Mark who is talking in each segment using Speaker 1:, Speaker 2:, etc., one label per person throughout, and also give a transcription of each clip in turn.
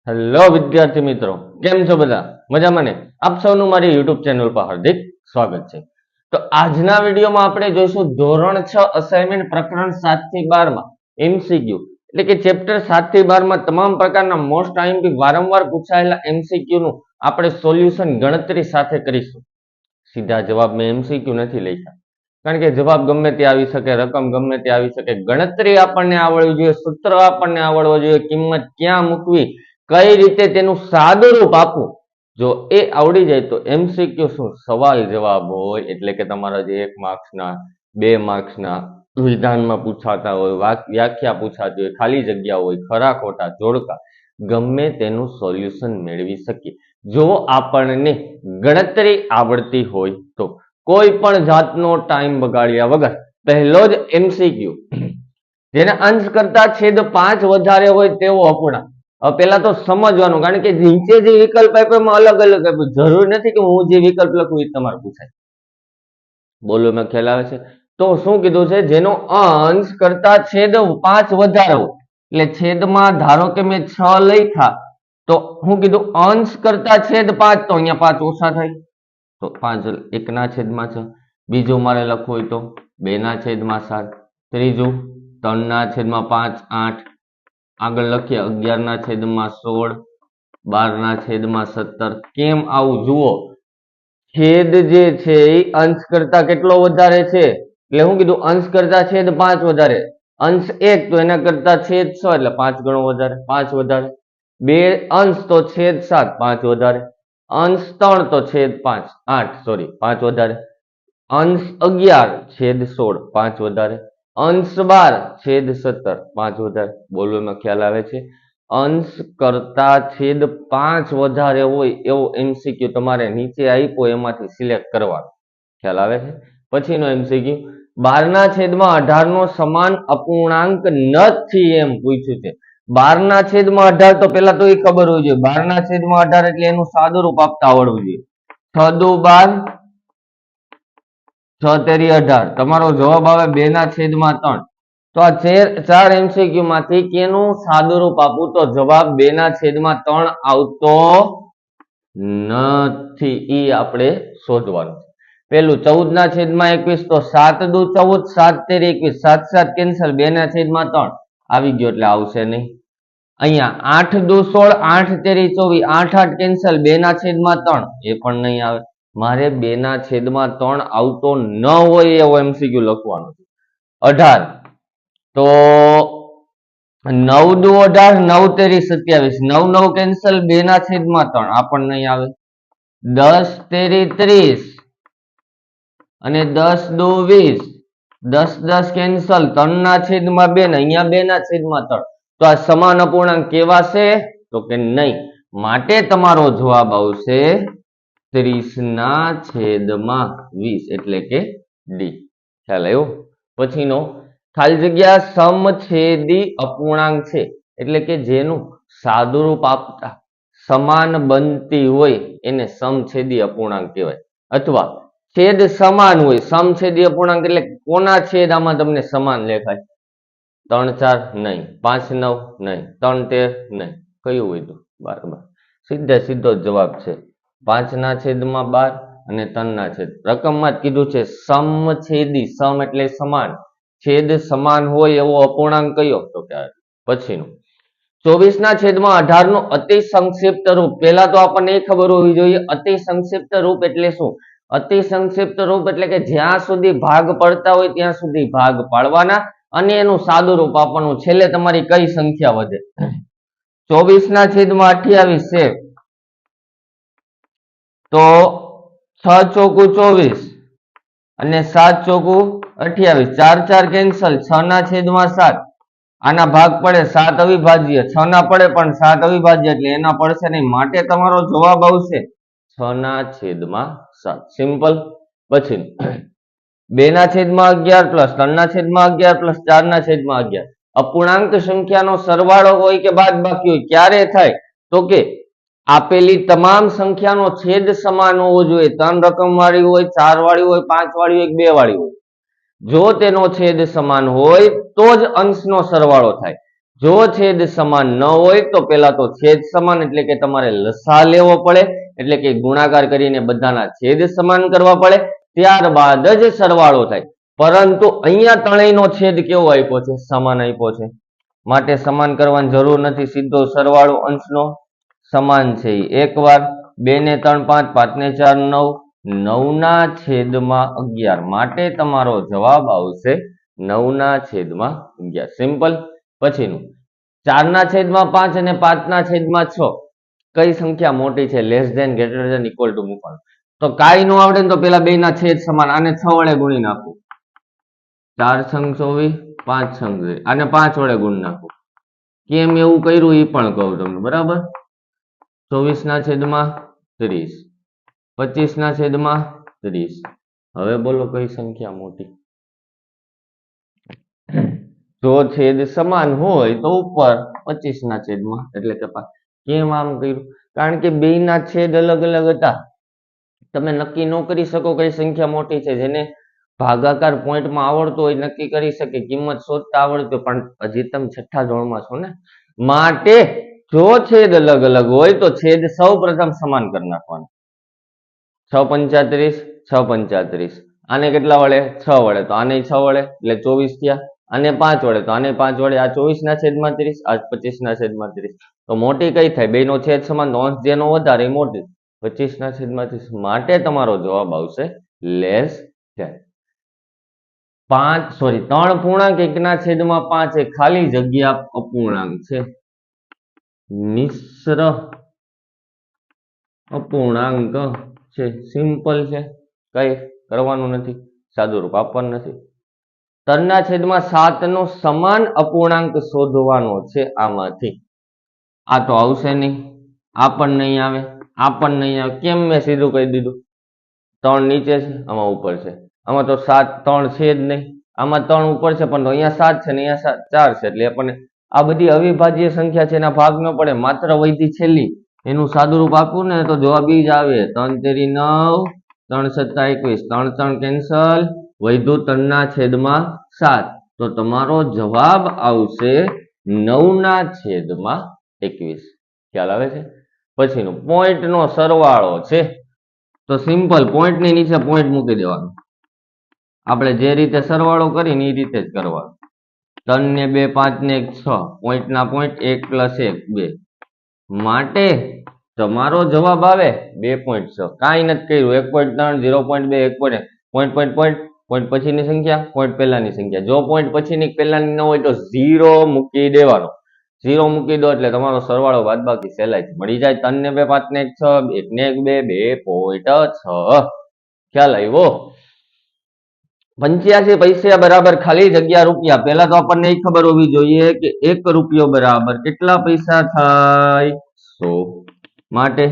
Speaker 1: Hello વિદ્યાર્થી મિત્રો, કેમ છો બધા? મજામાં ને? આપ સૌનું મારી યુટ્યુબ ચેનલ પર હાર્દિક સ્વાગત છે. તો આજના વિડીયોમાં આપણે જોઈશું ધોરણ 6 અસાઇનમેન્ટ પ્રકરણ 7 થી 12 માં એમસીક્યુ એટલે કે ચેપ્ટર 7 થી 12 માં તમામ પ્રકારના મોસ્ટ આઈએમપી વારંવાર પૂછાયેલા એમસીક્યુ નું આપણે સોલ્યુશન ગણતરી સાથે કરીશું. સીધા જવાબ મેં એમસીક્યુ નથી લખ્યા, કારણ કે જવાબ ગમે તે આવી શકે, રકમ ગમે તે આવી શકે, ગણતરી આપણને આવડવી જોઈએ, સૂત્ર આપણને આવડવું જોઈએ, કિંમત ક્યાં મૂકવી, કઈ રીતે તેનું સાદુરૂપ આપવું. જો એ આવડી જાય તો એમસીક્યુ શું સવાલ જવાબ હોય, એટલે કે તમારા જે 1 માર્ક્સના 2 માર્ક્સના વિધાનમાં પૂછાતા હોય, વ્યાખ્યા પૂછાતી હોય, ખાલી જગ્યા હોય, ખરા ખોટા જોડકા, ગમે તેનું સોલ્યુશન મેળવી શકીએ જો આપણને ગણતરી આવડતી હોય તો. કોઈ પણ જાતનો ટાઈમ બગાડ્યા વગર પહેલો જ એમસીક્યુ, જેના અંશ કરતા છેદ 5 વધારે હોય તેવો અપૂર્ણાંક. હવે પેલા તો સમજવાનું, કારણ કે નીચે જે વિકલ્પ આપ્યો એમાં અલગ અલગ આપ્યું, જરૂરી નથી કે હું જે વિકલ્પ લખું એ તમારે પૂછાય. બોલો મેં ખ્યાલ આવે છે? તો શું કીધું છે? જેનો અંશ કરતા છેદ 5 વધારે હોય, એટલે છેદમાં ધારો કે મેં 6 લખ્યા, તો હું કીધું અંશ કરતા છેદ 5, તો અહીંયા 5 ઓછા થાય, તો 5 1 ના છેદમાં 6. બીજું મારે લખવું હોય તો 2 ના છેદમાં 7. ત્રીજું 3 ના છેદમાં 5 8. આગળ લખીએ 11 ના છેદમાં 16, 12 ના છેદમાં 17. કેમ આવું? જુઓ, છેદ જે છે એ અંશ કરતા કેટલો વધારે છે, એટલે હું કીધું અંશ કરતા છેદ 5 વધારે. અંશ 1 તો એના કરતા છેદ 6 એટલે 5 ગણો વધારે, 5 વધારે. 2 અંશ તો છેદ 7, 5 વધારે. અંશ 3 તો છેદ 5 8, સોરી 5 વધારે. અંશ 11 છેદ 16, 5 વધારે. અંશ 12 છેદ 17, 5 વધારે. બોલવામાં ખ્યાલ આવે છે? અંશ કરતા છેદ 5 વધારે હોય એવો એમસીક્યુ તમારે નીચે આપ્યો એમાંથી સિલેક્ટ કરવાનો. ખ્યાલ આવે છે? પછીનો એમસીક્યુ 12 ના છેદમાં 18 નો સમાન અપૂર્ણાંક નથી એમ પૂછ્યું છે. 12 ના છેદમાં 18 તો પેલા તો એ ખબર હોવી જોઈએ, 12 ના છેદમાં 18 એટલે એનું સાદુરૂપ આપતા આવડવું જોઈએ. 6 દુ 12, 6 તેરી 18. તમારો જવાબ આવે 2 ના છેદમાં 3. તો આ 4 એમસીક્યુ માંથી કેનું સાદુરૂપ આપવું? તો જવાબ 2 ના છેદમાં 3 આવતો નથી. ઈ આપણે શોધવાનું. પેલું 14 ના છેદમાં 21, તો 7 દુ 14, 7 તેરી 21, 7 7 કેન્સલ, 2 ના છેદમાં 3 આવી ગયો એટલે આવશે નહીં. અહીંયા 8 દુ 16, 8 તેરી 24, 8 8 કેન્સલ, 2 ના છેદમાં 3 એ પણ નહીં આવે. મારે 2 ના છેદમાં 3 આવતો ન હોય એવો એમસીક્યુ લખવાનો છે. 18, તો 9 દુ 18, 9 તેરી 27, 9 9 કેન્સલ, 2 ના છેદમાં 3 આ પણ નહીં આવે. 10 તેરી 30 અને 10 દુ 20, 10 10 કેન્સલ, 3 ના છેદમાં 2 ને અહીંયા 2 ના છેદમાં 3. તો આ સમાન અપૂર્ણાંક કેવાશે? તો કે નહીં. માટે તમારો જવાબ આવશે 30 ના છેદમાં 20, એટલે કે ડી. ખ્યાલ આવ્યો? પછીનો ખાલી જગ્યા સમછેદી અપૂર્ણાંક છે, એટલે કે જેનું સાદુરૂપ આપતા સમાન બનતી હોય એને સમછેદી અપૂર્ણાંક કહેવાય. અથવા છેદ સમાન હોય, સમછેદી અપૂર્ણાંક એટલે કોના છેદ આમાં તમને સમાન દેખાય? 3 4 નહીં, 5 9 નહીં, 3 13 નહીં. કયું હોય તો? 12 સીધો જવાબ છે 5 ના છેદમાં 12 અને 3 ના છેદ. રકમમાં જ કીધું છે સમછેદી, સમ એટલે સમાન, છેદ સમાન હોય એવો અપૂર્ણાંક કયો? તો કે પછીનું 24 ના છેદમાં 18 નું અતિ સંક્ષિપ્ત રૂપ. પહેલા તો આપણને એ ખબર હોવી જોઈએ અતિ સંક્ષિપ્ત રૂપ એટલે શું. અતિ સંક્ષિપ્ત રૂપ એટલે કે જ્યાં સુધી ભાગ પડતા હોય ત્યાં સુધી ભાગ પાડવાના અને એનું સાદું રૂપ આપવાનું. છેલ્લે તમારી કઈ સંખ્યા વધે? 24 ના છેદમાં 28 છે, તો 6 ચોકુ 24 અને 7 ચોકુ 28, 4 4 કેન્સલ, 6 ના છેદમાં 7. આના ભાગ પડે 7 અવિભાજ્ય, 6 ના પડે પણ 7 અવિભાજ્ય એટલે એના પડશે નહીં. માટે તમારો જવાબ આવશે 6 ના છેદમાં 7. સિમ્પલ. પછી 2 ના છેદમાં 11 પ્લસ 3 ના છેદમાં 11 પ્લસ 4 ના છેદમાં 11. અપૂર્ણાંક સંખ્યાનો સરવાળો હોય કે બાદબાકી હોય ક્યારે થાય? તો કે આપેલી તમામ સંખ્યાનો છેદ સમાન હોવો જોઈએ. 3 રકમ વાળી હોય, 4 વાળી હોય, 5 વાળી હોય, 2 વાળી હોય. જો તેનો છેદ સમાન હોય તો જ અંશનો સરવાળો થાય. જો છેદ સમાન ન હોય તો પેલા તો છેદ સમાન એટલે કે તમારે લસા લેવો પડે, એટલે કે ગુણાકાર કરીને બધાના છેદ સમાન કરવા પડે, ત્યારબાદ જ સરવાળો થાય. પરંતુ અહીંયા ત્રણેયનો છેદ કેવો આપ્યો છે? સમાન આપ્યો છે. માટે સમાન કરવાની જરૂર નથી, સીધો સરવાળો અંશનો સમાન છે. એકવાર 2 ને 3 5, 5 ને 4 9, 9 ના છેદમાં 11. માટે તમારો જવાબ આવશે 9 ના છેદમાં 11. સિમ્પલ. પછીનું 4 ના છેદમાં 5 અને 5 ના છેદમાં 6. કઈ સંખ્યા મોટી છે? Less than, greater than, equal to મૂકવાનું. તો કાંઈ નો આવડે ને તો પેલા બે ના છેદ સમાન, આને 6 વડે ગુણી નાખું. 4 છંગ 24, 5 છંગ, આને 5 વડે ગુણ નાખું. કેમ એવું કર્યું એ પણ કહું તમને, બરાબર. 24 ના છેદમાં 30, 25 ના છેદમાં 30. હવે બોલો કઈ સંખ્યા મોટી? જો છેદ સમાન હોય તો ઉપર 25 ના છેદમાં, એટલે કે કેમ આમ કર્યું? કારણ કે બે ના છેદ અલગ અલગ હતા. તમે નક્કી ન કરી શકો કઈ સંખ્યા મોટી છે. જેને ભાગાકાર પોઈન્ટમાં આવડતો હોય નક્કી કરી શકે, કિંમત શોધતા આવડતું, પણ હજી તમે છઠ્ઠા ધોરણમાં છો ને. માટે જો છેદ અલગ અલગ હોય તો છેદ સૌ પ્રથમ સમાન કરી નાખવાનો. 6 35, 6 35. આને કેટલા વડે? 6 વડે. તો આને 6 વડે એટલે 24 થયા. આને 5 વડે તો આને 5 વડે. આ 24 ના છેદમાં 30, આ 25 ના છેદમાં 30. તો મોટી કઈ થાય? બે નો છેદ સમાન, અંશ જેનો વધારે એ મોટી. 25 ના છેદમાં 30. માટે તમારો જવાબ આવશે લેસ ધેન. 3 પૂર્ણાંક 1 ના છેદમાં 5 એ ખાલી જગ્યા અપૂર્ણાંક છે. મિશ્ર અપૂર્ણાંક છે. સિમ્પલ છે, કઈ કરવાનું નથી, સાદું રૂપ આપવાનું નથી. 3 ના છેદમાં 7 નો સમાન અપૂર્ણાંક શોધવાનો છે. આમાંથી આ તો આવશે નહીં, આ પણ નહીં આવે, આ પણ નહીં આવે. કેમ? મેં સીધું કહી દીધું, 3 નીચે છે, આમાં ઉપર છે. આમાં તો 7 3 છે જ નહીં, આમાં 3 ઉપર છે, પણ અહીંયા 7 છે ને અહીંયા 4 છે. એટલે આપણને આ બધી અવિભાજ્ય સંખ્યા છે, એના ભાગ ન પડે. માત્ર વૈધી છેલ્લી એનું સાદું રૂપ આપવું ને તો જવાબ ઈ જ આવે. 3 તેરી 9, 3 સત્તા 21, 3 3 કેન્સલ, વધ્યું 3 ના છેદમાં 7. તો તમારો જવાબ આવશે 9 ના છેદમાં 21. ખ્યાલ આવે છે? પછીનું પોઈન્ટ નો સરવાળો છે. તો સિમ્પલ, પોઈન્ટ ની નીચે પોઈન્ટ મૂકી દેવાનું. આપણે જે રીતે સરવાળો કરીને એ રીતે જ કરવાનો. 3 ને 2 5 ને 1 6, પોઈન્ટ ના પોઈન્ટ 1 + 1 2. માટે તમારો જવાબ આવે 2.6. કાંઈ નથી કર્યું. 1.3, 0.2, 1. પોઈન્ટ પોઈન્ટ પોઈન્ટ પોઈન્ટ પછીની સંખ્યા, પોઈન્ટ પહેલાની સંખ્યા. જો પોઈન્ટ પછીની પહેલાની ન હોય તો 0 મૂકી દેવાનો. 0 મૂકી દો એટલે તમારો સરવાળો બાદબાકી સહેલાઈથી મળી જાય. 3 ને 2 5 ને 1 6, 1 ને 1 2, 2.6. ખ્યાલ આવ્યો? 85 પૈસા બરાબર ખાલી જગ્યા રૂપિયા. પહેલા તો આપણને એ ખબર હોવી જોઈએ કે 1 રૂપિયો બરાબર કેટલા પૈસા થાય? 100. માટે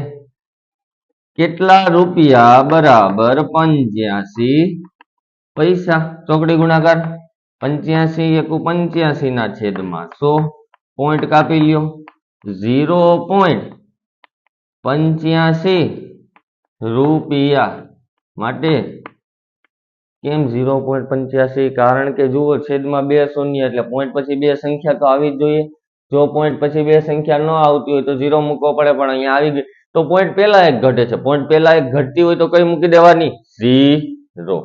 Speaker 1: કેટલા રૂપિયા બરાબર 85 પૈસા? ચોકડી ગુણાકાર. 85 * 85 ના છેદમાં 100. પોઈન્ટ કાપી લ્યો. 0.85 રૂપિયા. માટે કેમ 0.85? કારણ કે જુઓ છેદમાં 2 શૂન્ય, એટલે પોઈન્ટ પછી 2 સંખ્યા તો આવી જ જોઈએ. જો પોઈન્ટ પછી 2 સંખ્યા ન આવતી હોય તો 0 મૂકવો પડે, પણ અહીંયા આવી ગઈ તો પોઈન્ટ પહેલા એક ઘટે છે. પોઈન્ટ પહેલા એક ઘટતી હોય તો કઈ મૂકી દેવાની? 0.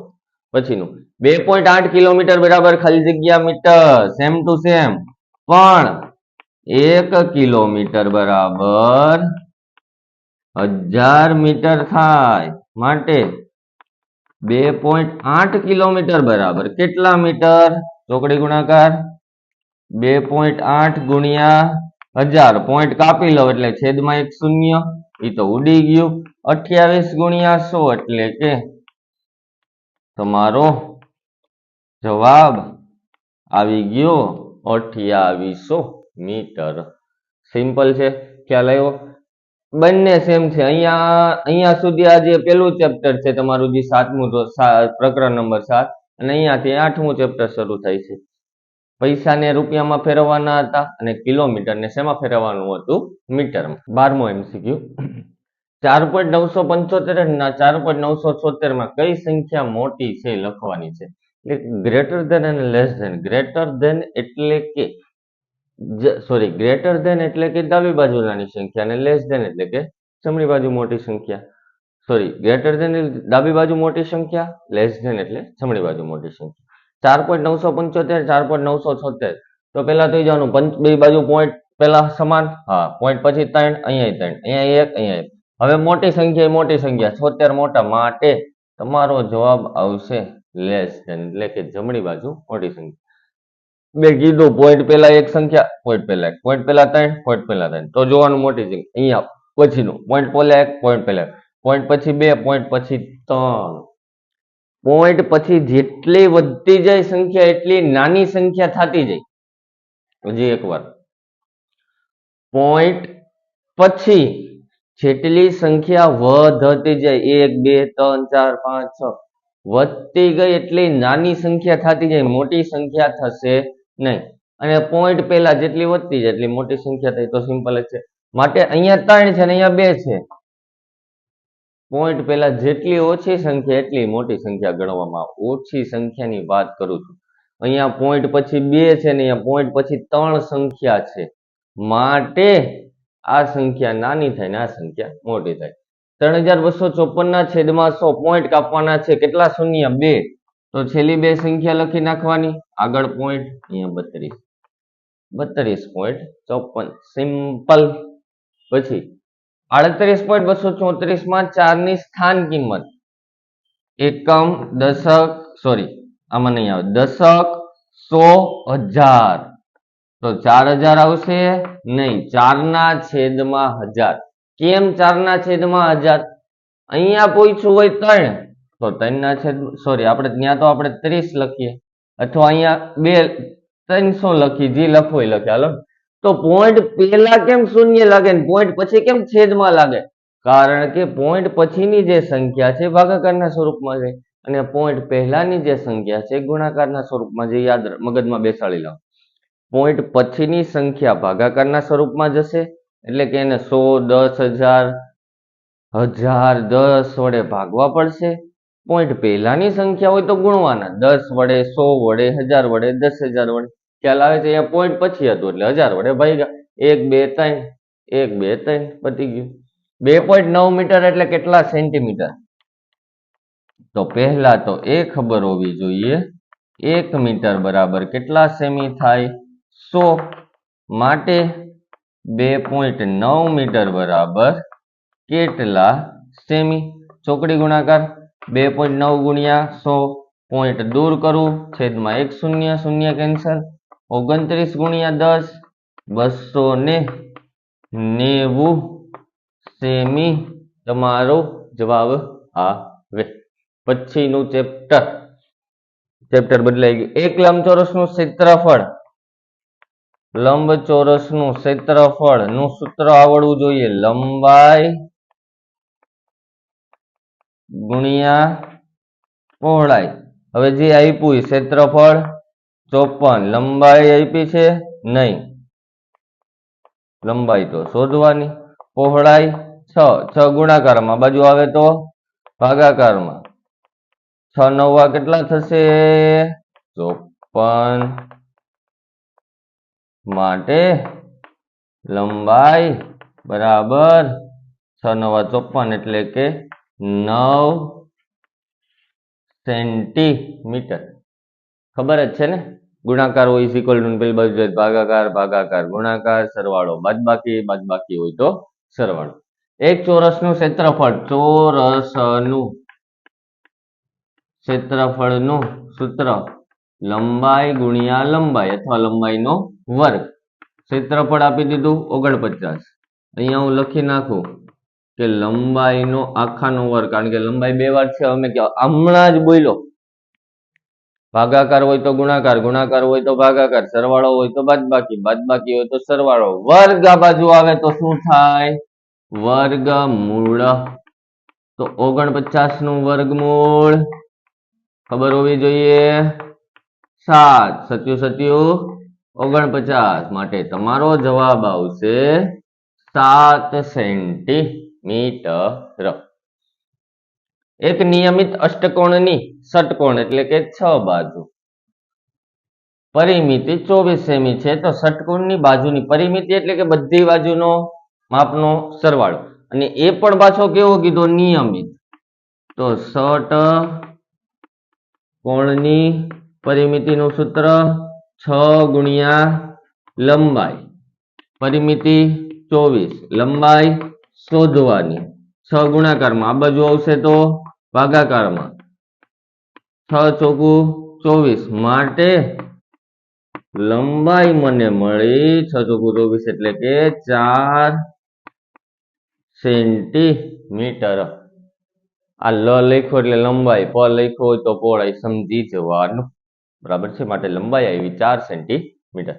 Speaker 1: પછીનું 2.8 કિલોમીટર બરાબર ખાલી જગ્યા મીટર. સેમ ટુ સેમ, પણ 1 કિલોમીટર બરાબર 1000 મીટર થાય. માટે 2.8 કિલોમીટર બરાબર કેટલા મીટર? ચોકડી ગુણાકાર. 2.8 ગુણ્યા 1000. પોઈન્ટ કાપી લો એટલે છેદમાં 1 શૂન્ય, એ તો ઉડી ગયું. 28 ગુણ્યા 100 એટલે કે તમારો જવાબ આવી ગયો 2800 મીટર. સિમ્પલ છે, ખ્યાલ આવ્યો? બંને સેમ છે. અહીંયા સુધી આ જે પેલું ચેપ્ટર છે તમારું, જે 7મું પ્રકરણ નંબર 7, અને અહીંયાથી 8મું ચેપ્ટર શરૂ થાય છે. પૈસાને રૂપિયામાં ફેરવવાના હતા અને કિલોમીટરને શેમાં ફેરવવાનું હતું? મીટરમાં. 12મો MCQ. 4.975 ના 4.976 માં કઈ સંખ્યા મોટી છે લખવાની છે. ગ્રેટર ધેન અને લેસ ધેન. ગ્રેટર ધેન એટલે કે સોરી, ગ્રેટર ધેન એટલે કે ડાબી બાજુ નાની સંખ્યા અને લેસ ધેન એટલે કે જમણી બાજુ મોટી સંખ્યા. સોરી, ગ્રેટર ધેન ડાબી બાજુ મોટી સંખ્યા, લેસ ધેન એટલે જમણી બાજુ મોટી સંખ્યા. 4.975, 4.976. તો પેલા થઈ જવાનું બે બાજુ પોઈન્ટ પેલા સમાન, હા, પોઈન્ટ પછી 3, અહીંયા 3, અહીંયા 1, અહીંયા 1. હવે મોટી સંખ્યા એ મોટી સંખ્યા 76 મોટા માટે તમારો જવાબ આવશે લેસ ધેન એટલે કે જમણી બાજુ મોટી સંખ્યા. મેં કીધું પોઈન્ટ પહેલા એક સંખ્યા, પોઈન્ટ પહેલા 1, પોઈન્ટ પહેલા 3, પોઈન્ટ પહેલા 3. તો જોવાનું મોટી સંખ્યા. અહીંયા પછીનું પોઈન્ટ પહેલા 1, પોઈન્ટ પહેલા 1, પોઈન્ટ પછી 2, પોઈન્ટ પછી 3. પોઈન્ટ પછી જેટલી વધતી જાય સંખ્યા એટલી નાની સંખ્યા થતી જાય. હજી એકવાર, પોઈન્ટ પછી જેટલી સંખ્યા વધતી જાય 1, 2, 3, 4, 5, 6 વધતી ગઈ એટલી નાની સંખ્યા થતી જાય, મોટી સંખ્યા થશે નહીં. અને પોઈન્ટ પહેલા જેટલી વધતી જાય એટલી મોટી સંખ્યા થાય. તો સિમ્પલ જ છે. માટે અહીંયા 3 છે અને અહીંયા 2 છે. પોઈન્ટ પહેલા જેટલી ઓછી સંખ્યા એટલી મોટી સંખ્યા ગણવામાં આવે. ઓછી સંખ્યાની વાત કરું છું. અહીંયા પોઈન્ટ પછી 2 છે ને અહીંયા પોઈન્ટ પછી 3 સંખ્યા છે. માટે આ સંખ્યા નાની થાય ને આ સંખ્યા મોટી થાય. 3254 ના છેદમાં 100 પોઈન્ટ કાપવાના છે. કેટલા શૂન્ય? 2. તો છેલ્લી બે સંખ્યા લખી નાખવાની. આગળ પોઈન્ટ, અહીંયા 32.54. સિમ્પલ. પછી 38.234 માં 4 ની સ્થાન કિંમત એકમ, દશક, સોરી આમાં નહીં આવે, દશક, સો, હજાર. તો 4000 આવશે નહીં, 4 ના છેદમાં 1000. કેમ 4 ના છેદમાં 1000? અહીંયા પૂછ્યું હોય 3 તો 3 ના છેદ, સોરી, આપણે ત્યાં તો આપણે 30 લખીએ અથવા અહીંયા 300 લખીએ, જે લખવું એ લખે. હાલો, તો પોઈન્ટ પહેલા કેમ શૂન્ય લાગે ને પોઈન્ટ પછી કેમ છેદમાં લાગે? કારણ કે પોઈન્ટ પછીની જે સંખ્યા છે ભાગાકારના સ્વરૂપમાં છે અને પોઈન્ટ પહેલાની જે સંખ્યા છે ગુણાકારના સ્વરૂપમાં છે. યાદ મગજમાં બેસાડી લો. પોઈન્ટ પછીની સંખ્યા ભાગાકારના સ્વરૂપમાં જશે એટલે કે એને 100, 10,000, 1000, 10 વડે ભાગવા પડશે. પોઈન્ટ પહેલાની સંખ્યા હોય તો ગુણવાના, 10 વડે, 100 વડે, 1000 વડે, 10,000 વડે. ખ્યાલ આવે છે? અહીંયા પોઈન્ટ પછી હતું એટલે 1000 વડે ભાગ્યા. 1, 2, 3, 1, 2, 3, પતી ગયું. 2.9 મીટર એટલે કેટલા સેન્ટીમીટર? તો પહેલા તો એ ખબર હોવી જોઈએ 1 મીટર બરાબર કેટલા સેમી થાય? 100. માટે 2.9 મીટર બરાબર કેટલા સેમી? ચોકડી ગુણાકાર 2.9 ગુણ્યા 100. પોઈન્ટ દૂર કરવું, છેદમાં 1 શૂન્ય, શૂન્ય કેન્સલ. 29 ગુણ્યા 10, 290 સેમી તમારો જવાબ આવે. પછીનું ચેપ્ટર બદલાઈ ગયું. એક લંબચોરસનું ક્ષેત્રફળ, લંબચોરસનું ક્ષેત્રફળ નું સૂત્ર આવડવું જોઈએ. લંબાઈ ગુણ્યા પહોળાઈ. હવે જે આપ્યું ક્ષેત્રફળ 54, લંબાઈ આપી છે નહીં, લંબાઈ તો શોધવાની. પહોળાઈ 6 ગુણાકારમાં બાજુ આવે તો ભાગાકારમાં. 6 9 કેટલા થશે? 54. માટે લંબાઈ બરાબર 6 9 54 એટલે કે 9 સેન્ટીમીટર. ખબર જ છે ને? ગુણાકાર હોય ઇઝ ઇક્વલ ટુ પેલી બાજુ ભાગાકાર, ભાગાકાર ગુણાકાર, સરવાળો બાદબાકી, બાદબાકી હોય તો સરવાળો. એક ચોરસનું ક્ષેત્રફળ, ચોરસનું ક્ષેત્રફળનું સૂત્ર લંબાઈ ગુણ્યા લંબાઈ અથવા લંબાઈનો વર્ગ. ક્ષેત્રફળ આપી દીધું 49. અહીંયા હું લખી નાખું કે લંબાઈનો આખાનો વર્ગ, કારણ કે લંબાઈ 2 વાર છે. અમે હમણાં જ બોલ્યો ભાગાકાર હોય તો ગુણાકાર, ગુણાકાર હોય તો ભાગાકાર, સરવાળો હોય તો બાદબાકી, બાદબાકી હોય તો સરવાળો. વર્ગ આ બાજુ આવે તો શું થાય? વર્ગમૂળ. તો 49 નું વર્ગમૂળ ખબર હોવી જોઈએ 7. 7 49. માટે તમારો જવાબ આવશે 7 સેન્ટીમીટર. એક નિયમિત અષ્ટકોણની ષટકોણ એટલે કે 6 બાજુ પરિમિતિ 24 સેમી છે. તો ષટકોણની બાજુની પરિમિતિ એટલે કે બધી બાજુનો માપનો સરવાળો, અને એ પણ પાછો કેવો કીધો? નિયમિત. તો ષટકોણની પરિમિતિનું સૂત્ર 6 ગુણ્યા લંબાઈ, પરિમિતિ 24, લંબાઈ શોધવાની. 6 ગુણાકારમાં આ બાજુ આવશે તો ભાગાકારમાં. 6 ચોકું 24 માટે લંબાઈ મને મળી 6 ચોકું 24 એટલે કે 4 સેન્ટીમીટર. આ લ લખ્યો એટલે લંબાઈ, પ લખ્યો હોય તો પહોળાઈ સમજી જવાનું. બરાબર છે? માટે લંબાઈ આવી 4 સેન્ટીમીટર.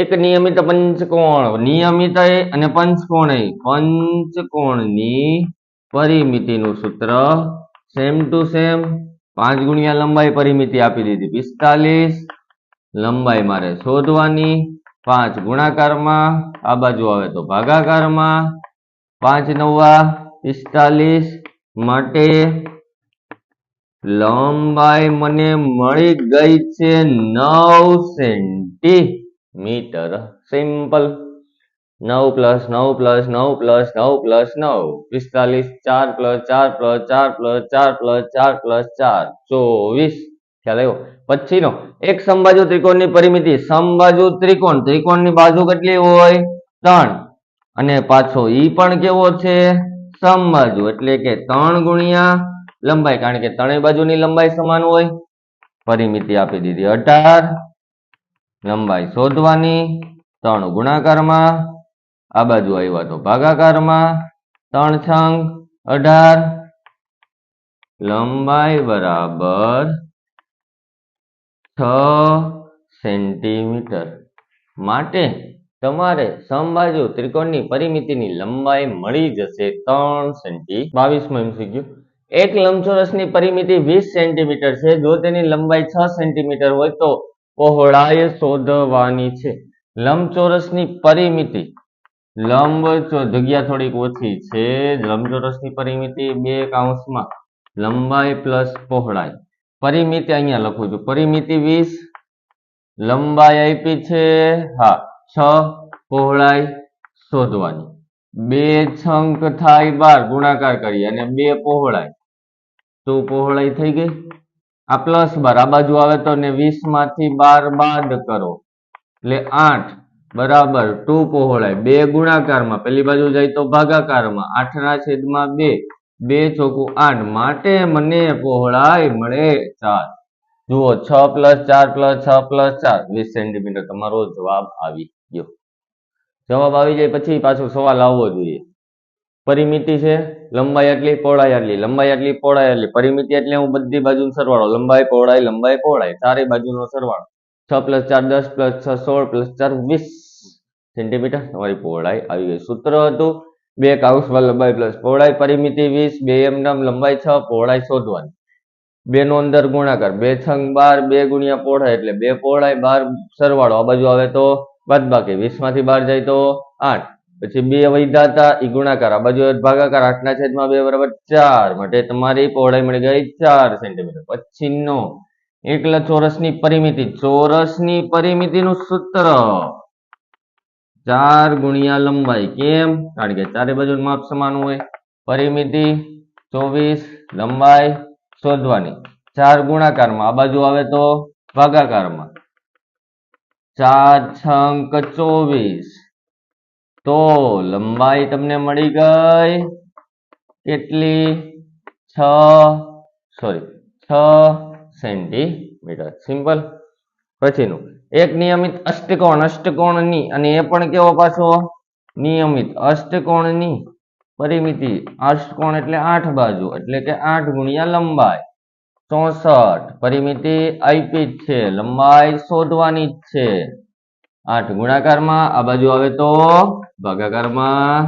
Speaker 1: એક નિયમિત પંચકોણ, નિયમિત અને પંચકોણની પરિમિતિનું સૂત્ર સેમ ટુ સેમ. 5 ગુણ્યા લંબાઈ, પરિમિતિ આપી દીધી 45, લંબાઈ મારે શોધવાની. 5 ગુણાકારમાં, આ બાજુ આવે તો ભાગાકારમાં. 5 નવા 45 માટે લંબાઈ મને મળી ગઈ છે 9 સેન્ટીમીટર. સિમ્પલ. 9 + 9 + 9 + 9 + 9 45, 4 + 4 + 4 + 4 + 4 + 4 24. ખ્યાલ આવ્યો? પછીનો એક સમબાજુ ત્રિકોણની પરિમિતિ. સમબાજુ ત્રિકોણ, ત્રિકોણની બાજુ કેટલી હોય? 3, અને પાછો ઈ પણ કેવો છે? સમબાજુ, એટલે કે 3 ગુણ્યા લંબાઈ, કારણ કે ત્રણેય બાજુની લંબાઈ સમાન હોય. પરિમિતિ આપી દીધી 18, લંબાઈ શોધવાની. 3 ગુણાકારમાં, આ બાજુ આવ્યા તો ભાગાકારમાં. 3 છંગ 18, લંબાઈ બરાબર 6 સેન્ટીમીટર. માટે તમારે સમબાજુ ત્રિકોણની પરિમિતિની લંબાઈ મળી જશે 3 સેન્ટી. 22મો MCQ. એક લંબચોરસની પરિમિતિ 20 સેન્ટીમીટર છે. જો તેની લંબાઈ 6 સેન્ટીમીટર હોય તો પહોળાઈ શોધવાની છે. લંબચોરસની પરિમિતિ, જગ્યા થોડીક ઓછી છે. લંબચોરસની પરિમિતિ 2 કૌંસમાં લંબાઈ પ્લસ પહોળાઈ. પરિમિતિ અહીંયા લખું છું. પરિમિતિ 20, લંબાઈ આપી છે 6, પહોળાઈ શોધવાની. 2 છંક થાય 12, ગુણાકાર કરી અને 2 પહોળાઈ. તો પહોળાઈ થઈ ગઈ. આ પ્લસ 12 આ બાજુ આવે તો ને 20 માંથી 12 બાદ કરો એટલે 8 બરાબર 2 પહોળાઈ. 2 ગુણાકારમાં, પેલી બાજુ જાય તો ભાગાકારમાં. 8/2, 2 ચોકું 8, માટે મને પહોળાઈ મળે 4. જુઓ, 6 + 4 + 6 + 4 20 સેન્ટીમીટર. તમારો જવાબ આવી ગયો. જવાબ આવી જાય પછી પાછો સવાલ આવવો જોઈએ. પરિમિતિ છે, લંબાઈ આટલી, પહોળાઈ આટલી, લંબાઈ આટલી, પહોળાઈ આટલી. પરિમિતિ એટલે હું બધી બાજુનો સરવાળો, લંબાઈ પહોળાઈ, ચારે બાજુનો સરવાળો. 6 + 4 10 + 6 16 + 4 20 સેન્ટીમીટર તમારી પહોળાઈ આવી ગઈ. સૂત્ર હતું 2 કૌંસમાં લંબાઈ પ્લસ પહોળાઈ, પરિમિતિ 20, 2 એમનામ, લંબાઈ 6, પહોળાઈ શોધવાની. 2 નો અંદર ગુણાકાર, 2 છંગ 12, 2 ગુણ્યા પહોળાઈ એટલે 2 પહોળાઈ, 12 સરવાળો, આ બાજુ આવે તો બાદબાકી. 20 માંથી 12 જાય તો 8, પછી 2 વધ્યા હતા ઈ ગુણાકાર, આ બાજુ ભાગાકાર. 8/2 બરાબર 4, માટે તમારી પહોળાઈ મળી ગઈ 4 સેન્ટીમીટર. પછીનો એકલા ચોરસની પરિમિતિ. ચોરસની પરિમિતિનું સૂત્ર 4 ગુણ્યા લંબાઈ. કેમ? કારણ કે ચારે બાજુનું માપ સમાન હોય. પરિમિતિ 24, લંબાઈ શોધવાની. 4 ગુણાકારમાં, આ બાજુ આવે તો ભાગાકારમાં. 4 છંક 24, તો લંબાઈ તમને મળી ગઈ કેટલી? 6 સેન્ટીમીટર. સિમ્પલ. પછીનું એક નિયમિત અષ્ટકોણની, અને એ પણ કેવો પાછો? નિયમિત અષ્ટકોણની પરિમિતિ. અષ્ટકોણ એટલે 8 બાજુ, એટલે કે 8 ગુણ્યા લંબાઈ 64. પરિમિતિ આપી જ છે, લંબાઈ શોધવાની જ છે. 8 ગુણાકારમાં, આ બાજુ આવે તો ભાગાકારમાં.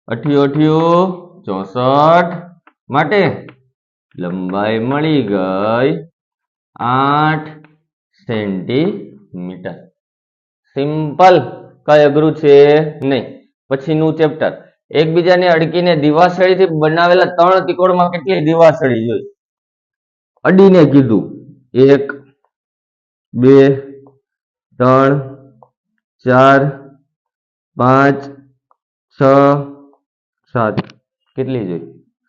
Speaker 1: 8 64, માટે લંબાઈ મળી ગઈ 8 સેન્ટીમીટર. સિમ્પલ. કઈ અઘરું છે નહીં. પછીનું ચેપ્ટર. એકબીજાને અડકીને દિવાસળીથી બનાવેલા 3 ત્રિકોણમાં કેટલી દિવાસળી જોઈ? અડીને કીધું 1, 2 3 4 5 6 7 કેટલી જોઈ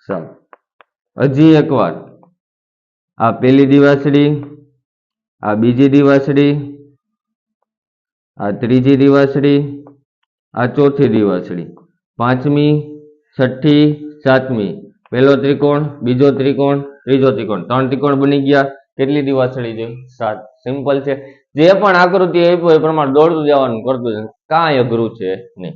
Speaker 1: 7 હજી એકવાર આ પેલી દિવાસળી આ બીજી દિવાસળી આ ત્રીજી દિવાસળી આ ચોથી દિવાસળી પાંચમી છઠ્ઠી સાતમી પહેલો ત્રિકોણ બીજો ત્રિકોણ ત્રીજો ત્રિકોણ 3 ત્રિકોણ બની ગયા કેટલી દિવાસળી જોઈ 7 સિમ્પલ છે જે પણ આકૃતિ આપ્યો એ પ્રમાણે દોડતું જવાનું કરતું જવાનું કાંઈ અઘરું છે નહીં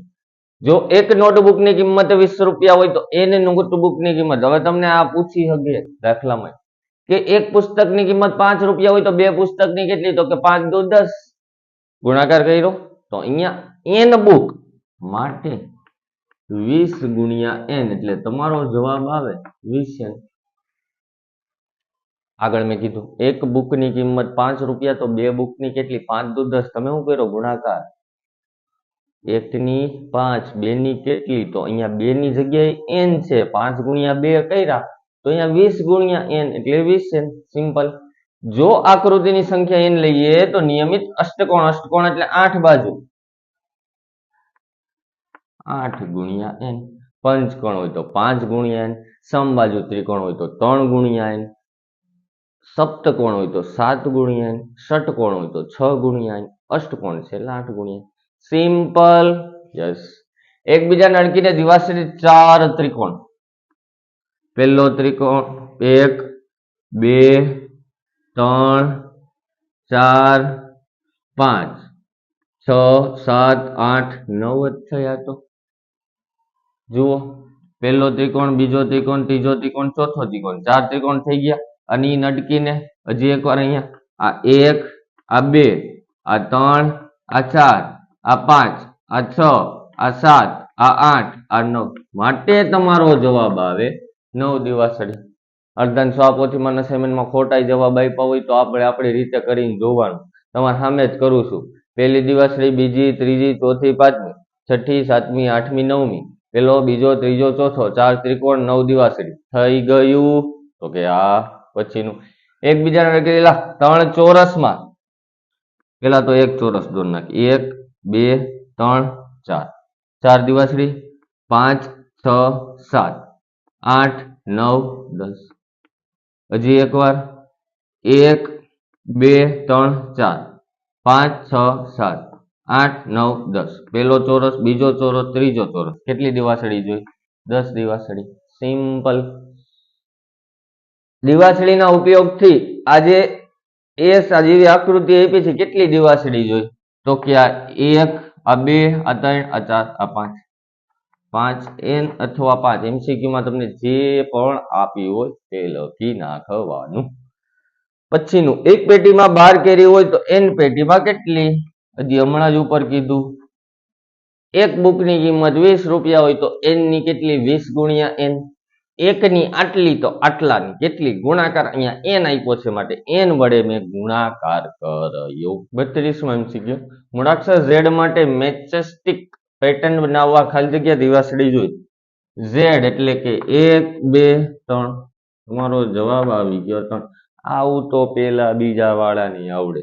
Speaker 1: જો એક નોટબુક ની કિંમત 20 રૂપિયા હોય તો એને નોટબુક ની કિંમત હવે તમને આ પૂછી શકે દાખલામાં કે એક પુસ્તક ની કિંમત 5 રૂપિયા હોય તો બે પુસ્તક ની કેટલી તો કે 5 દુ 10 ગુણાકાર કર્યો તો અહીંયા એન બુક માટે 20 ગુણ્યા n એટલે તમારો જવાબ આવે 20 n આગળ મેં કીધું એક બુક ની કિંમત 5 રૂપિયા તો બે બુક ની કેટલી 5 દુ 10 તમે શું કર્યો ગુણાકાર 1 ની 5 2 ની કેટલી તો અહીંયા 2 ની જગ્યાએ n છે 5 ગુણ્યા 2 કર્યા તો અહીંયા 20 ગુણ્યા n એટલે 20 n સિમ્પલ જો આકૃતિની સંખ્યા n લઈએ તો નિયમિત અષ્ટકોણ એટલે 8 બાજુ 8 ગુણ્યા n પંચકોણ હોય તો 5 ગુણ્યા n સમબાજુ ત્રિકોણ હોય તો 3 ગુણ્યા n સપ્તકોણ હોય તો 7 ગુણ્યા n ષટકોણ હોય તો 6 ગુણ્યા n અષ્ટકોણ છે એટલે 8 ગુણ્યા સિમ્પલ યસ એકબીજાને અડકીને દિવાસળી 4 ત્રિકોણ પહેલો ત્રિકોણ 1 2 3 4 5 6 7 8 9 જ થયા તો જુઓ પહેલો ત્રિકોણ બીજો ત્રિકોણ ત્રીજો ત્રિકોણ ચોથો ત્રિકોણ 4 ત્રિકોણ થઈ ગયા અને નડકીને હજી એકવાર અહીંયા આ 1 આ 2 આ 3 આ 4 આ 5 આ 6 આ 7 આ 8 આ 9 માટે તમારો જવાબ આવે 9 દિવાસળી અર્ધન સ્વાપોથીમાં અસાઇનમેન્ટમાં ખોટા જવાબ આપ્યા હોય તો આપણે આપણી રીતે કરીને જોવાનું તમારે સામે જ કરું છું પહેલી દિવાસળી બીજી ત્રીજી ચોથી પાંચમી છઠ્ઠી સાતમી આઠમી નવમી પેલો બીજો ત્રીજો ચોથો 4 ત્રિકોણ 9 દિવાસળી થઈ ગયું તો કે આ પછીનું એકબીજાને કરેલા 3 ચોરસમાં પેલા તો એક ચોરસ દોર નાખી 1 2 3 4 4 દિવાસળી 5 6 7 8 9 10 હજી એકવાર 1 2 3 4 5 6 7 8 9 10 પેલો ચોરસ બીજો ચોરસ ત્રીજો ચોરસ કેટલી દિવાસળી જોઈ 10 દિવાસળી સિમ્પલ દિવાસળીના ઉપયોગથી આજે એસ આ જેવી આકૃતિ આપી છે કેટલી દિવાસળી જોઈ તો કે આ 1 આ 2 આ 3 આ 4 આ 5 5 n અથવા 5 MCQ માં તમને જે પણ આપ્યું હોય તે લખી નાખવાનું પછીનું એક પેટીમાં 12 કેરી હોય તો n પેટીમાં કેટલી હજી હમણાં જ ઉપર કીધું એક બુકની કિંમત 20 રૂપિયા હોય તો n ની કેટલી 20 ગુણ્યા n એકની આટલી તો આટલાની કેટલી ગુણાકાર અહીંયા n આપ્યો છે માટે n વડે મેં ગુણાકાર કર્યો 32માં MCQ મૂળાક્ષર z માટે મેચેસ્ટિક પેટર્ન બનાવવા ખાલી જગ્યા દિવાસળી જોઈ z એટલે કે 1 2 3 તમારો જવાબ આવી ગયો 3 આવું તો પેલા બીજા વાળાની આવડે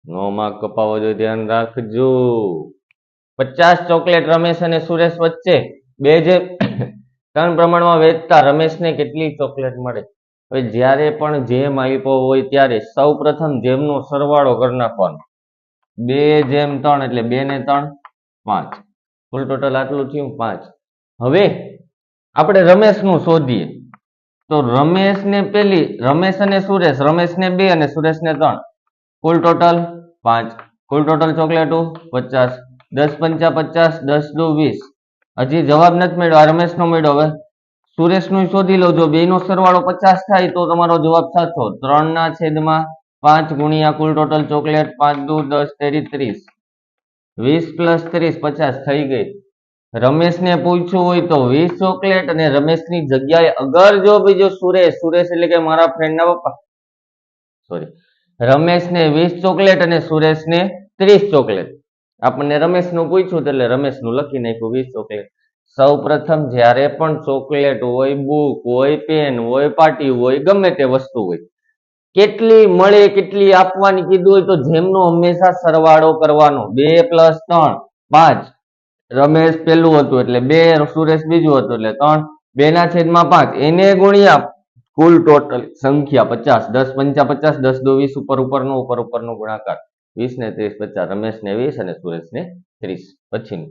Speaker 1: નો માર્ક કપાવો જોઈએ ધ્યાન રાખજો 50 ચોકલેટ રમેશ અને સુરેશ વચ્ચે બે જે 3 પ્રમાણમાં વેચતા રમેશને કેટલી ચોકલેટ મળે હવે જ્યારે પણ જેમ આપ્યો હોય ત્યારે સૌ પ્રથમ જેમનો સરવાળો કરી નાખવાનો 2/3 એટલે 2 ને 3 5 કુલ ટોટલ આટલું થયું 5 હવે આપણે રમેશનું શોધીએ તો રમેશને પેલી રમેશ અને સુરેશ રમેશને 2 અને સુરેશને 3 કુલ ટોટલ 5 કુલ ટોટલ ચોકલેટો 50 10 પંચા 50 10 દુ 20 હજી જવાબ નથી મળ્યો આ રમેશનો મળ્યો હવે સુરેશનું શોધી લો જો બેનો સરવાળો 50 થાય તો તમારો જવાબ સાચો 3 ના છેદમાં 5 ગુણ્યા કુલ ટોટલ ચોકલેટ 5 દુ 10 તેરી 30 20 પ્લસ 30 50 થઈ ગઈ રમેશને પૂછ્યું હોય તો 20 ચોકલેટ અને રમેશની જગ્યાએ અગર જો બીજો સુરેશ એટલે કે મારા ફ્રેન્ડના પપ્પા સોરી રમેશને 20 ચોકલેટ અને સુરેશને 30 ચોકલેટ આપણને રમેશનું પૂછ્યું એટલે રમેશનું લખી નાખ્યું 20 ચોકલેટ સૌ પ્રથમ જ્યારે પણ ચોકલેટ હોય બુક હોય પેન હોય પાટી હોય ગમે તે વસ્તુ હોય કેટલી મળે કેટલી આપવાની કીધું હોય તો જેમનો હંમેશા સરવાળો કરવાનો 2 + 3 5 રમેશ પેલું હતું એટલે 2 સુરેશ બીજું હતું એટલે 3 2/5 એને ગુણ્યા કુલ ટોટલ સંખ્યા 50 10 × 5 = 50 10 × 2 = 20 ઉપર ઉપરનો ગુણાકાર 20 ને 30 50 રમેશ ને 20 અને સુરેશ ને 30 પછીનું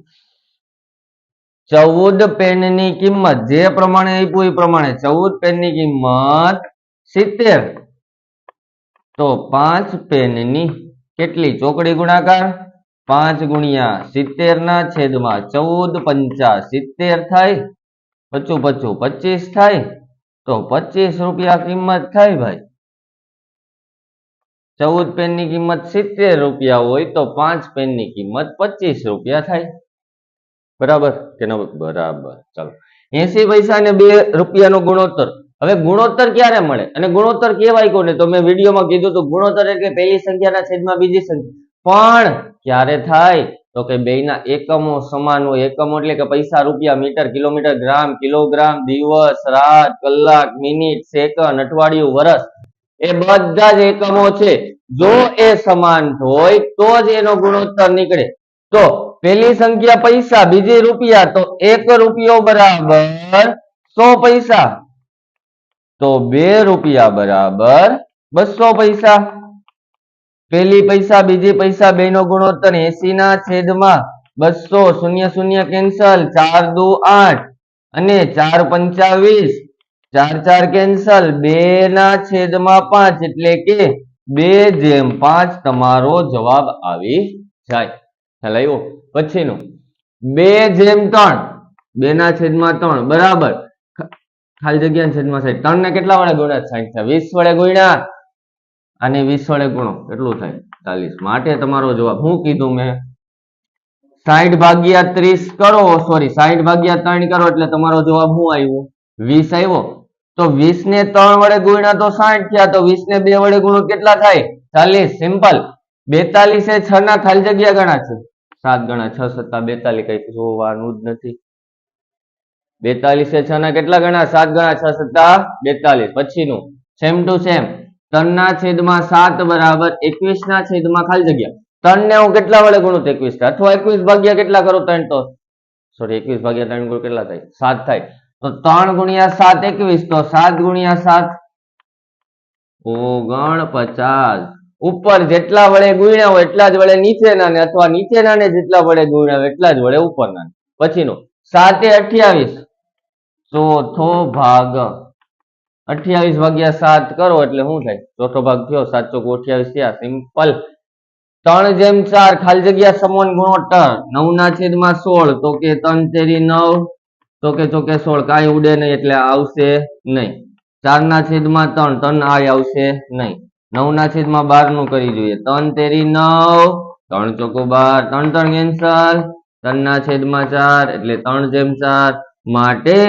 Speaker 1: 14 પેનની કિંમત જે પ્રમાણે આપ્યું એ પ્રમાણે 14 પેનની કિંમત 70 તો 5 પેનની કેટલી ચોકડી ગુણાકાર 5 × 70/14 × 70 થાય પચું 25 થાય તો 25 રૂપિયા કિંમત થાય ભાઈ 14 પેનની કિંમત 70 રૂપિયા હોય તો 5 પેનની કિંમત 25 રૂપિયા થાય બરાબર કે ન બરાબર ચાલો 80 પૈસા અને 2 રૂપિયાનો ગુણોત્તર હવે ગુણોત્તર ક્યારે મળે અને ગુણોત્તર કેવાય કોને તો મેં વિડીયોમાં કીધું તો ગુણોત્તર એટલે પહેલી સંખ્યાના છેદમાં બીજી સંખ્યા પણ ક્યારે થાય તો કે બેયના એકમો સમાન હોય એકમો એટલે કે પૈસા રૂપિયા મીટર કિલોમીટર ગ્રામ કિલોગ્રામ દિવસ રાત કલાક મિનિટ સેકન્ડ અઠવાડિયું વર્ષ એ બધા જ એકમો છે જો એ સમાન હોય તો જ એનો ગુણોત્તર નીકળે તો પહેલી સંખ્યા પૈસા બીજી રૂપિયા તો 1 રૂપિયો બરાબર 100 પૈસા તો 2 રૂપિયા બરાબર 200 પૈસા પહેલી પૈસા બીજી પૈસા બેનો ગુણોત્તર 80/200 શૂન્ય શૂન્ય કેન્સલ 4 × 2 = 8 અને 4 × 5 = 20 4 4 કેન્સલ 2/5 એટલે કે 2/5 તમારો જવાબ આવી જાય ખ્યાલ આવ્યો પછીનું 2/3 2/3 બરાબર ખાલી જગ્યા છેદમાં 60 3 ને કેટલા વડે ગુણ્યા 60 થાય 20 વડે ગુણ્યા અને 20 વડે ગુણો કેટલું થાય 40 માટે તમારો જવાબ શું કીધું મેં 60/30 કરો સોરી 60/3 કરો એટલે તમારો જવાબ શું આવ્યો 20 આવ્યો તો 20 ને 3 વડે ગુણ્યા તો 60 થયા તો 20 ને 2 વડે ગુણો કેટલા થાય 40 સિમ્પલ 42 એ 6 ના ખાલી જગ્યા ગણા છે 7 ગણા 6 + 42 કઈ જોવાનું જ નથી 42 એ 6 ના કેટલા ગણા 7 ગણા 6 + 42 પછીનું સેમ ટુ સેમ 3/7 બરાબર 21/, ખાલી જગ્યા 3 ને હું કેટલા વડે ગુણું 21 અથવા 21 ભાગ્યા કેટલા કરું 3 તો સોરી 21/3 ગુણ કેટલા થાય 7 થાય તો 3 × 7 21 તો 7 × 7 49 ઉપર જેટલા વડે ગુણ્યા હોય એટલા જ વડે નીચેના ને અથવા નીચેના ને જેટલા વડે ગુણ્યા હોય એટલા જ વડે ઉપરના પછીનો 7 એ 28 ચોથો ભાગ 28/7 કરો એટલે શું થાય ચોથો ભાગ થયો 7 × 28 થયા સિમ્પલ 3/4 ખાલી જગ્યા સમાન ગુણોત્તર 9/16 તો કે 3 તેરી 9 તો કે ચોકે 16 કાંઈ ઉડે નહીં એટલે આવશે નહીં 4/3 3 આ આવશે નહીં 9/12 નું કરી જોઈએ 3 તેરી 9 3 ચોકો 12 3 3 કેન્સલ 3/4 એટલે 3/4 માટે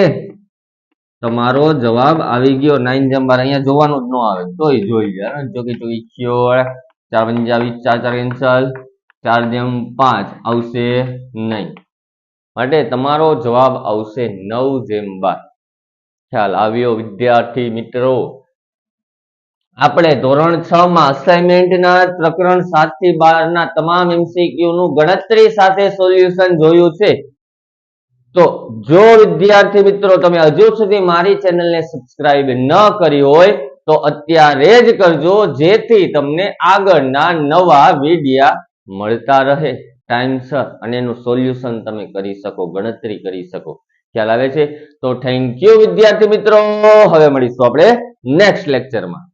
Speaker 1: તમારો જવાબ આવી ગયો 9/12 અહીંયા જોવાનું જ ન આવે તોય જોઈ લે ચોકી ચોકી 4 × 5 = 20 4 4 કેન્સલ 4/5 આવશે નહીં માટે તમારો જવાબ આવશે 9/12 ખ્યાલ આવ્યો વિદ્યાર્થી મિત્રો આપણે ધોરણ 6 માં અસાઇનમેન્ટના પ્રકરણ 7 થી 12 ના તમામ એમસીક્યુ નું ગણતરી સાથે સોલ્યુશન જોયું છે તો જો વિદ્યાર્થી મિત્રો તમે હજુ સુધી મારી ચેનલને સબસ્ક્રાઇબ ન કરી હોય તો અત્યારે જ કરજો જેથી તમને આગળના નવા વિડિયા મળતા રહે ટાઈમસર અને એનું સોલ્યુશન તમે કરી શકો ગણતરી કરી શકો ખ્યાલ આવે છે તો થેન્ક યુ વિદ્યાર્થી મિત્રો હવે મળીશું આપણે નેક્સ્ટ લેક્ચરમાં